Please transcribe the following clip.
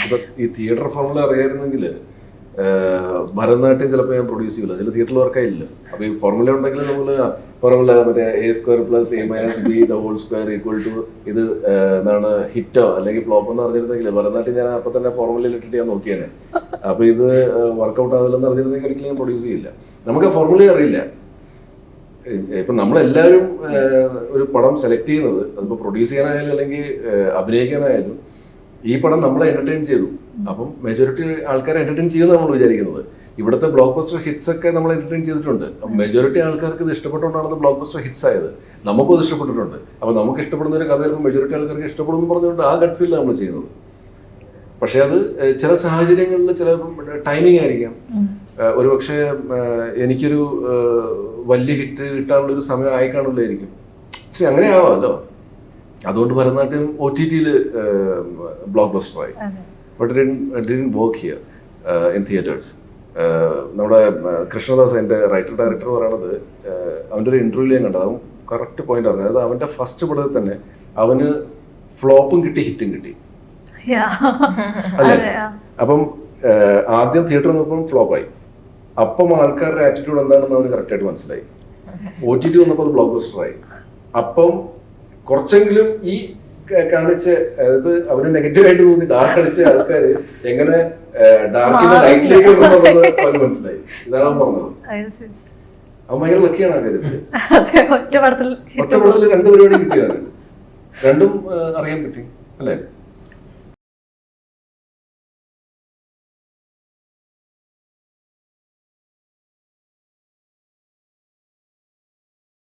ഇപ്പൊ ഈ theatre formula അറിയായിരുന്നെങ്കിൽ Bharatanatyam ചിലപ്പോൾ ഞാൻ പ്രൊഡ്യൂസ് ചെയ്യില്ല, ചില തിയേറ്ററിൽ വർക്കായില്ല. അപ്പൊ ഈ ഫോർമുല ഉണ്ടെങ്കിൽ നമ്മൾ ഫോർമുല മറ്റേ A²+A-B² ഇത് എന്താണ് ഹിറ്റോ അല്ലെങ്കിൽ ഫ്ലോപ്പ് എന്ന് അറിഞ്ഞിരുന്നെങ്കിൽ ഭരതനാട്യം ഞാൻ അപ്പൊ തന്നെ ഫോർമുലയിൽ ഇട്ടിട്ട് ഞാൻ നോക്കിയേനെ. അപ്പൊ ഇത് വർക്കൗട്ട് ആവില്ലെന്ന് അറിഞ്ഞിരുന്നെങ്കിൽ ഒരിക്കലും ഞാൻ പ്രൊഡ്യൂസ് ചെയ്യില്ല. നമുക്ക് ആ ഫോർമുല അറിയില്ല. ഇപ്പൊ നമ്മളെല്ലാവരും ഒരു പടം സെലക്ട് ചെയ്യുന്നത് അതിപ്പോ പ്രൊഡ്യൂസ് ചെയ്യാനായാലും അല്ലെങ്കിൽ അഭിനയിക്കാനായാലും ഈ പടം നമ്മളെ എന്റർടൈൻ ചെയ്തു. അപ്പം മെജോറിറ്റി ആൾക്കാരെ എന്റർടൈൻ ചെയ്യുമെന്ന് നമ്മൾ വിചാരിക്കുന്നത്. ഇവിടുത്തെ ബ്ലോക്ക് ബസ്റ്റർ ഹിറ്റ്സ് ഒക്കെ നമ്മൾ എന്റർടൈൻ ചെയ്തിട്ടുണ്ട്. മെജോറിറ്റി ആൾക്കാർക്ക് ഇത് ഇഷ്ടപ്പെട്ടുകൊണ്ടാണ് ബ്ലോക്ക് ബസ്റ്റർ ഹിറ്റ്സ് ആയത്. നമുക്കും അത് ഇഷ്ടപ്പെട്ടിട്ടുണ്ട്. അപ്പൊ നമുക്ക് ഇഷ്ടപ്പെടുന്ന ഒരു കഥ ചിലപ്പോൾ മെജോറിറ്റി ആൾക്കാർക്ക് ഇഷ്ടപ്പെടുന്നു പറഞ്ഞുകൊണ്ട് ആ ഗട്ട് ഫീൽ നമ്മൾ ചെയ്യുന്നത്. പക്ഷെ അത് ചില സാഹചര്യങ്ങളിൽ ചില ടൈമിംഗ് ആയിരിക്കാം. ഒരുപക്ഷെ എനിക്കൊരു വലിയ ഹിറ്റ് കിട്ടാനുള്ള ഒരു സമയം ആയി കാണില്ലായിരിക്കും. പക്ഷെ അങ്ങനെ ആവാമല്ലോ. അതുകൊണ്ട് ഭരതനാട്യം OTT-യിൽ ബ്ലോക്ക് ബസ്റ്ററായി. But didn't work here in theatres. നമ്മുടെ കൃഷ്ണദാസ് എൻ്റെ റൈറ്റർ ഡയറക്ടർ പറയണത്, അവൻ്റെ ഒരു ഇന്റർവ്യൂവിൽ ഞാൻ കണ്ടത്, അവൻ കറക്റ്റ് പോയിന്റ് പറഞ്ഞു. അതായത് അവൻ്റെ ഫസ്റ്റ് പടത്തിൽ തന്നെ അവന് ഫ്ലോപ്പും കിട്ടി ഹിറ്റും കിട്ടി അല്ലേ. അപ്പം ആദ്യം തിയേറ്റർ വന്നപ്പം ഫ്ലോപ്പായി. അപ്പം ആൾക്കാരുടെ ആറ്റിറ്റ്യൂഡ് എന്താണെന്ന് അവന് കറക്റ്റായിട്ട് മനസ്സിലായി. OTT വന്നപ്പോൾ അത് ബ്ലോക്ക് ബസ്റ്ററായി. അപ്പം കുറച്ചെങ്കിലും ഈ കാണിച്ച, അതായത് അവന് നെഗറ്റീവായിട്ട് തോന്നി ഡാർക്ക് അടിച്ച ആൾക്കാർ എങ്ങനെ ഡാർക്കിന്റെ ലൈറ്റിലേക്ക് അവന് മനസ്സിലായി. ഇതാണ് അവൻ പറഞ്ഞത്. അവൻ ഭയങ്കര ലക്കിയാണ് ആ കാര്യത്തില്. ഒറ്റ പടത്തിൽ 2 പരിപാടി കിട്ടിയാണ്. രണ്ടും അറിയാൻ പറ്റി അല്ലേ.